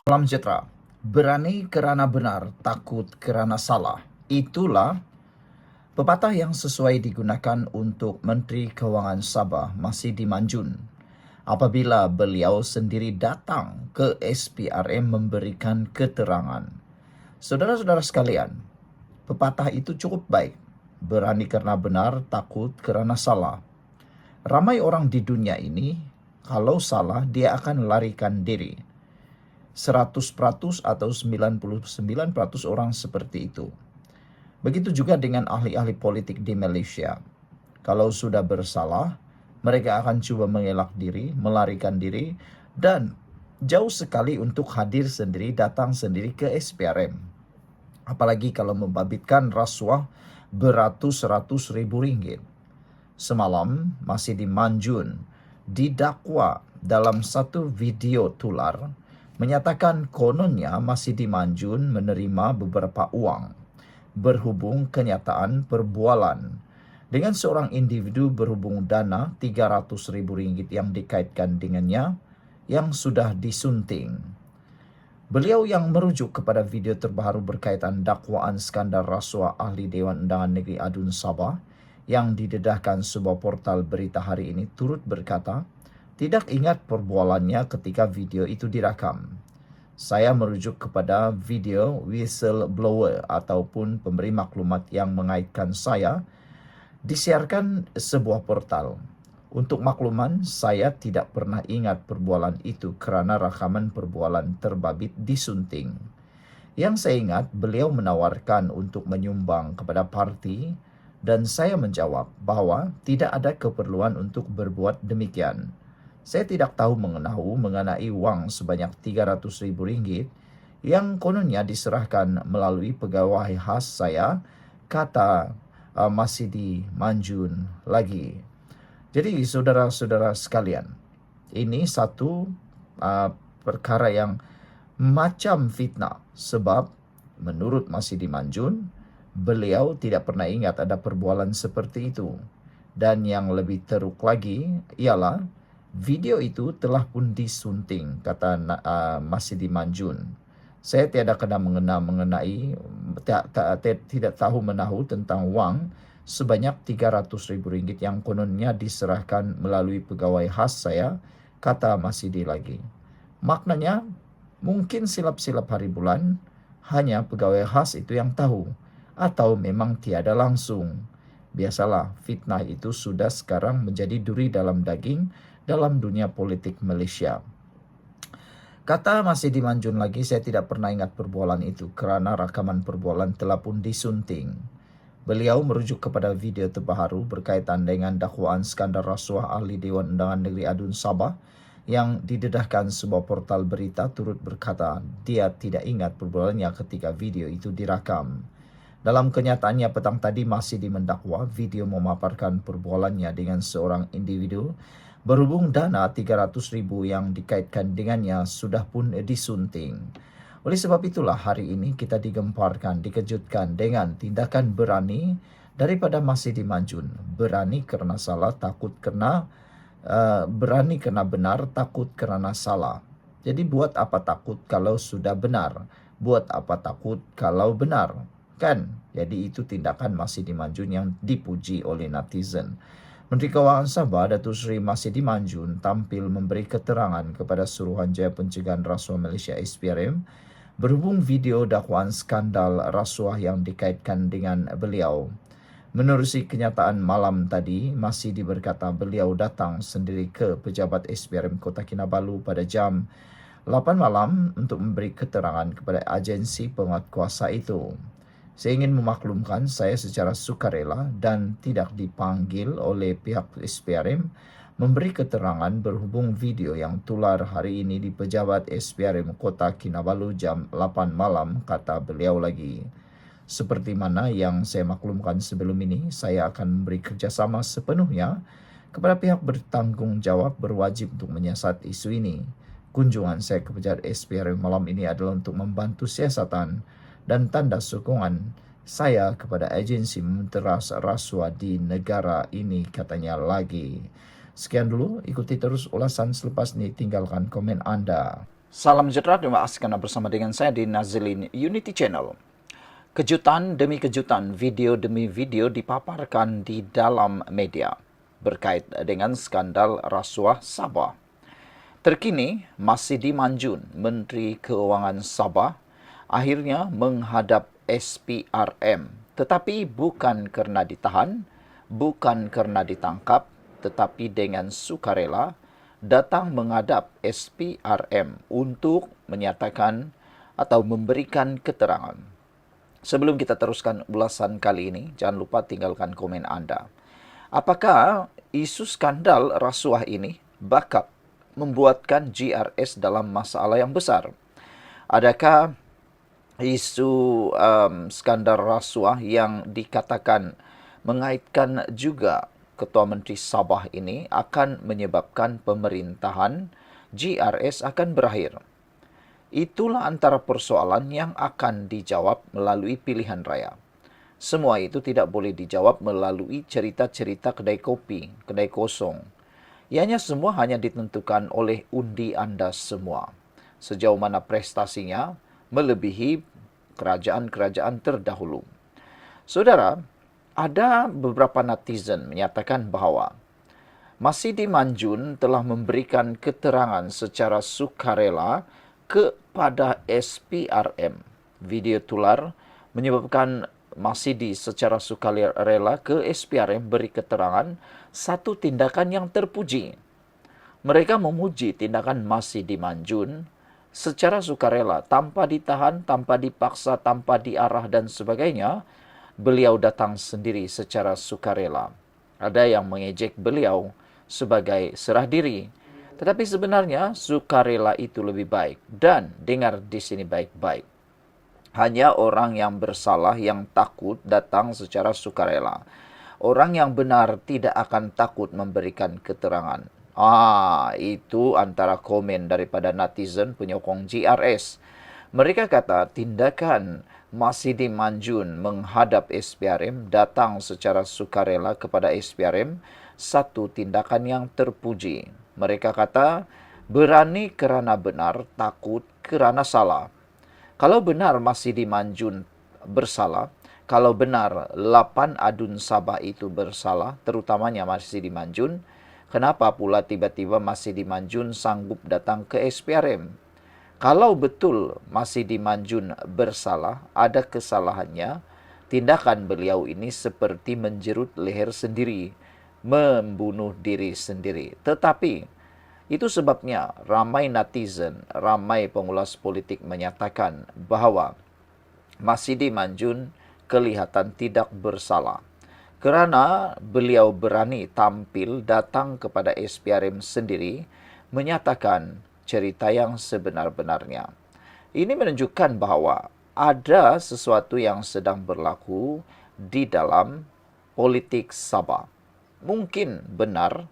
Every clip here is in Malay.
Salam sejahtera. Berani kerana benar, takut kerana salah. Itulah pepatah yang sesuai digunakan untuk Menteri Kewangan Sabah, Masidi Manjun, apabila beliau sendiri datang ke SPRM memberikan keterangan. Saudara-saudara sekalian, pepatah itu cukup baik. Berani kerana benar, takut kerana salah. Ramai orang di dunia ini, kalau salah, dia akan larikan diri. 100% atau 99% orang seperti itu. Begitu juga dengan ahli-ahli politik di Malaysia. Kalau sudah bersalah, mereka akan coba mengelak diri, melarikan diri, dan jauh sekali untuk hadir sendiri, datang sendiri ke SPRM. Apalagi kalau membabitkan rasuah beratus-ratus ribu ringgit. Semalam masih di Manjun, didakwa dalam satu video tular, menyatakan kononnya masih di Manjun menerima beberapa uang berhubung kenyataan perbualan dengan seorang individu berhubung dana 300 ribu ringgit yang dikaitkan dengannya yang sudah disunting. Beliau yang merujuk kepada video terbaru berkaitan dakwaan skandal rasuah ahli Dewan Undangan Negeri Adun Sabah yang didedahkan sebuah portal berita hari ini turut berkata, tidak ingat perbualannya ketika video itu direkam. Saya merujuk kepada video whistleblower ataupun pemberi maklumat yang mengaitkan saya disiarkan sebuah portal. Untuk makluman, saya tidak pernah ingat perbualan itu kerana rakaman perbualan terbabit disunting. Yang saya ingat, beliau menawarkan untuk menyumbang kepada parti dan saya menjawab bahawa tidak ada keperluan untuk berbuat demikian. Saya tidak tahu mengenai wang sebanyak 300 ribu ringgit yang kononnya diserahkan melalui pegawai khas saya, kata Masidi Manjun lagi. Jadi saudara-saudara sekalian, ini satu perkara yang macam fitnah sebab menurut Masidi Manjun, beliau tidak pernah ingat ada perbualan seperti itu. Dan yang lebih teruk lagi ialah video itu telah pun disunting, kata Masidi Manjun. Saya tiada kena mengenai tidak tahu menahu tentang wang sebanyak 300 ribu ringgit yang kononnya diserahkan melalui pegawai khas saya, kata Masidi lagi. Maknanya, mungkin silap-silap hari bulan, hanya pegawai khas itu yang tahu, atau memang tiada langsung. Biasalah, fitnah itu sudah sekarang menjadi duri dalam daging dalam dunia politik Malaysia. Kata Masidi Manjun lagi, saya tidak pernah ingat perbualan itu kerana rakaman perbualan telah pun disunting. Beliau merujuk kepada video terbaru berkaitan dengan dakwaan skandal rasuah ahli Dewan Undangan Negeri Adun Sabah yang didedahkan sebuah portal berita turut berkata dia tidak ingat perbualannya ketika video itu dirakam. Dalam kenyataannya petang tadi masih mendakwa video memaparkan perbualannya dengan seorang individu berhubung dana 300 ribu yang dikaitkan dengannya sudah pun disunting. Oleh sebab itulah hari ini kita digemparkan, dikejutkan dengan tindakan berani daripada Masidi Manjun. Berani kerana salah, takut kerana berani kerana benar, takut kerana salah. Jadi buat apa takut kalau sudah benar? Buat apa takut kalau benar? Kan? Jadi itu tindakan Masidi Manjun yang dipuji oleh netizen. Menteri Kewangan Sabah, Datuk Seri Masidi Manjun tampil memberi keterangan kepada Suruhanjaya Pencegahan Rasuah Malaysia SPRM berhubung video dakwaan skandal rasuah yang dikaitkan dengan beliau. Menerusi kenyataan malam tadi, Masidi berkata beliau datang sendiri ke pejabat SPRM Kota Kinabalu pada jam 8 malam untuk memberi keterangan kepada agensi penguatkuasa itu. Saya ingin memaklumkan saya secara sukarela dan tidak dipanggil oleh pihak SPRM memberi keterangan berhubung video yang tular hari ini di pejabat SPRM Kota Kinabalu jam 8 malam, kata beliau lagi. Seperti mana yang saya maklumkan sebelum ini, saya akan memberi kerjasama sepenuhnya kepada pihak bertanggungjawab berwajib untuk menyiasat isu ini. Kunjungan saya ke pejabat SPRM malam ini adalah untuk membantu siasatan dan tanda sokongan saya kepada agensi mementeras rasuah di negara ini, katanya lagi. Sekian dulu, ikuti terus ulasan selepas ini, tinggalkan komen anda. Salam sejahtera, terima kasih karena bersama dengan saya di Nazilin Unity Channel. Kejutan demi kejutan, video demi video dipaparkan di dalam media berkait dengan skandal rasuah Sabah. Terkini, Masidi Manjun, Menteri Keuangan Sabah, akhirnya menghadap SPRM. Tetapi bukan kerana ditahan, bukan kerana ditangkap, tetapi dengan sukarela datang menghadap SPRM untuk menyatakan atau memberikan keterangan. Sebelum kita teruskan ulasan kali ini, jangan lupa tinggalkan komen anda. Apakah isu skandal rasuah ini bakal membuatkan GRS dalam masalah yang besar? Adakah isu skandal rasuah yang dikatakan mengaitkan juga Ketua Menteri Sabah ini akan menyebabkan pemerintahan GRS akan berakhir? Itulah antara persoalan yang akan dijawab melalui pilihan raya. Semua itu tidak boleh dijawab melalui cerita-cerita kedai kopi, kedai kosong. Ianya semua hanya ditentukan oleh undi anda semua. Sejauh mana prestasinya melebihi kerajaan-kerajaan terdahulu. Saudara, ada beberapa netizen menyatakan bahawa Masidi Manjun telah memberikan keterangan secara sukarela kepada SPRM. Video tular menyebabkan Masidi secara sukarela ke SPRM beri keterangan satu tindakan yang terpuji. Mereka memuji tindakan Masidi Manjun secara sukarela, tanpa ditahan, tanpa dipaksa, tanpa diarah dan sebagainya. Beliau datang sendiri secara sukarela. Ada yang mengejek beliau sebagai serah diri. Tetapi sebenarnya sukarela itu lebih baik. Dan dengar di sini baik-baik. Hanya orang yang bersalah yang takut datang secara sukarela. Orang yang benar tidak akan takut memberikan keterangan. Itu antara komen daripada netizen penyokong GRS. Mereka kata tindakan Masidi Manjun menghadap SPRM datang secara sukarela kepada SPRM satu tindakan yang terpuji. Mereka kata berani kerana benar, takut kerana salah. Kalau benar Masidi Manjun bersalah, kalau benar 8 adun Sabah itu bersalah, terutamanya Masidi Manjun, kenapa pula tiba-tiba Masidi Manjun sanggup datang ke SPRM? Kalau betul Masidi Manjun bersalah, ada kesalahannya, tindakan beliau ini seperti menjerut leher sendiri, membunuh diri sendiri. Tetapi, itu sebabnya ramai netizen, ramai pengulas politik menyatakan bahawa Masidi Manjun kelihatan tidak bersalah. Kerana beliau berani tampil datang kepada SPRM sendiri, menyatakan cerita yang sebenar-benarnya. Ini menunjukkan bahawa ada sesuatu yang sedang berlaku di dalam politik Sabah. Mungkin benar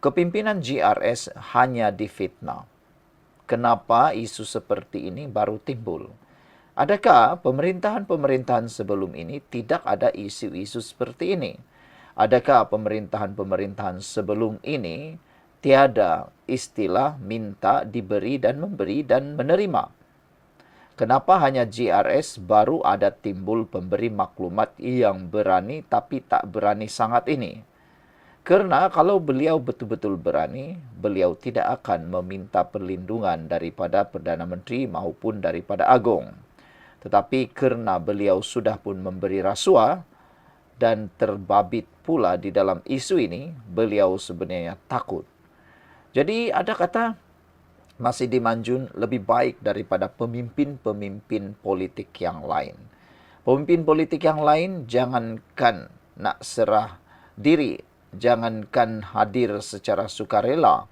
kepimpinan GRS hanya difitnah. Kenapa isu seperti ini baru timbul? Adakah pemerintahan-pemerintahan sebelum ini tidak ada isu-isu seperti ini? Adakah pemerintahan-pemerintahan sebelum ini tiada istilah minta, diberi dan memberi dan menerima? Kenapa hanya GRS baru ada timbul pemberi maklumat yang berani tapi tak berani sangat ini? Kerana kalau beliau betul-betul berani, beliau tidak akan meminta perlindungan daripada Perdana Menteri maupun daripada Agong. Tetapi kerana beliau sudah pun memberi rasuah dan terbabit pula di dalam isu ini, beliau sebenarnya takut. Jadi ada kata Masidi Manjun lebih baik daripada pemimpin-pemimpin politik yang lain. Pemimpin politik yang lain jangankan nak serah diri, jangankan hadir secara sukarela,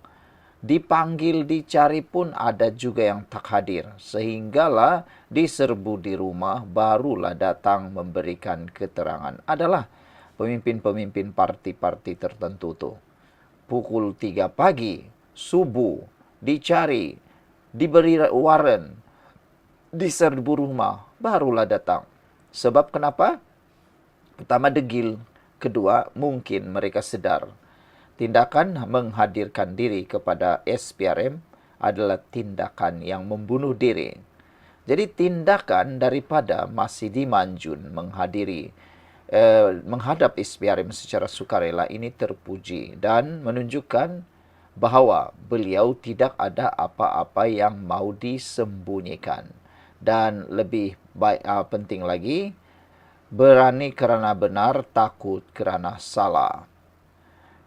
dipanggil, dicari pun ada juga yang tak hadir. Sehinggalah diserbu di rumah, barulah datang memberikan keterangan. Adalah pemimpin-pemimpin parti-parti tertentu tu. Pukul 3 pagi, subuh, dicari, diberi waran, diserbu rumah, barulah datang. Sebab kenapa? Pertama degil, kedua mungkin mereka sedar tindakan menghadirkan diri kepada SPRM adalah tindakan yang membunuh diri. Jadi tindakan daripada Masidi Manjun menghadap SPRM secara sukarela ini terpuji dan menunjukkan bahawa beliau tidak ada apa-apa yang mahu disembunyikan. Dan lebih penting lagi, berani kerana benar, takut kerana salah.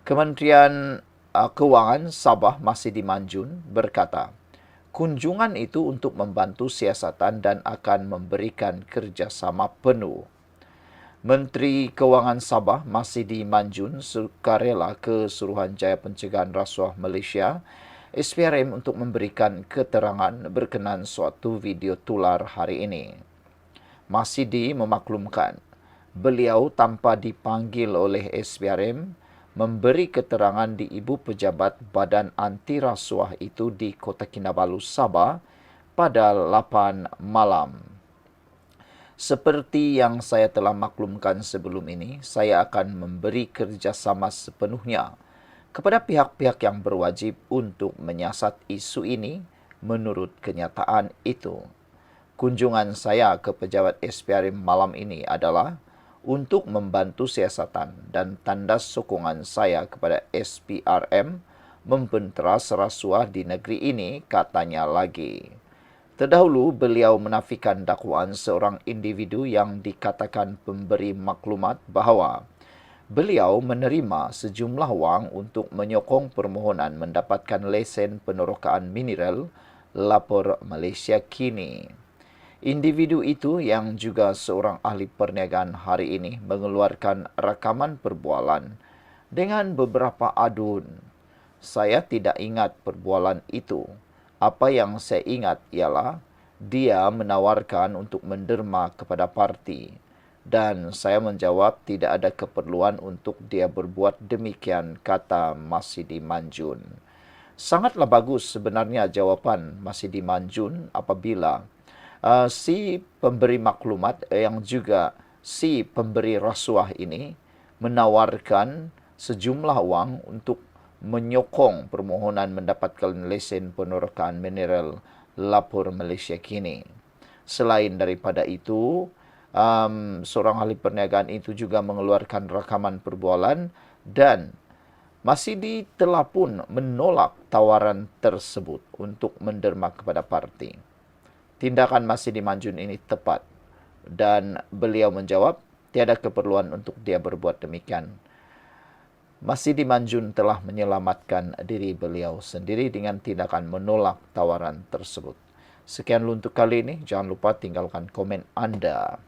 Kementerian Kewangan Sabah Masidi Manjun berkata, kunjungan itu untuk membantu siasatan dan akan memberikan kerjasama penuh. Menteri Kewangan Sabah Masidi Manjun sukarela ke Suruhanjaya Pencegahan Rasuah Malaysia SPRM untuk memberikan keterangan berkenaan suatu video tular hari ini. Masidi memaklumkan beliau tanpa dipanggil oleh SPRM memberi keterangan di Ibu Pejabat Badan Anti Rasuah itu di Kota Kinabalu, Sabah pada 8 malam. Seperti yang saya telah maklumkan sebelum ini, saya akan memberi kerjasama sepenuhnya kepada pihak-pihak yang berwajib untuk menyiasat isu ini menurut kenyataan itu. Kunjungan saya ke pejabat SPRM malam ini adalah untuk membantu siasatan dan tanda sokongan saya kepada SPRM membenteras rasuah di negeri ini, katanya lagi. Terdahulu, beliau menafikan dakwaan seorang individu yang dikatakan pemberi maklumat bahawa beliau menerima sejumlah wang untuk menyokong permohonan mendapatkan lesen penerokaan mineral, lapor Malaysia kini. Individu itu yang juga seorang ahli perniagaan hari ini mengeluarkan rakaman perbualan dengan beberapa adun. Saya tidak ingat perbualan itu. Apa yang saya ingat ialah dia menawarkan untuk menderma kepada parti. Dan saya menjawab tidak ada keperluan untuk dia berbuat demikian, kata Masidi Manjun. Sangatlah bagus sebenarnya jawapan Masidi Manjun apabila si pemberi maklumat yang juga si pemberi rasuah ini menawarkan sejumlah wang untuk menyokong permohonan mendapatkan lesen penerokaan mineral lapor Malaysia kini. Selain daripada itu, seorang ahli perniagaan itu juga mengeluarkan rakaman perbualan dan Masidi telah pun menolak tawaran tersebut untuk menderma kepada parti. Tindakan Masidi Manjun ini tepat dan beliau menjawab tiada keperluan untuk dia berbuat demikian. Masidi Manjun telah menyelamatkan diri beliau sendiri dengan tindakan menolak tawaran tersebut. Sekian untuk kali ini. Jangan lupa tinggalkan komen anda.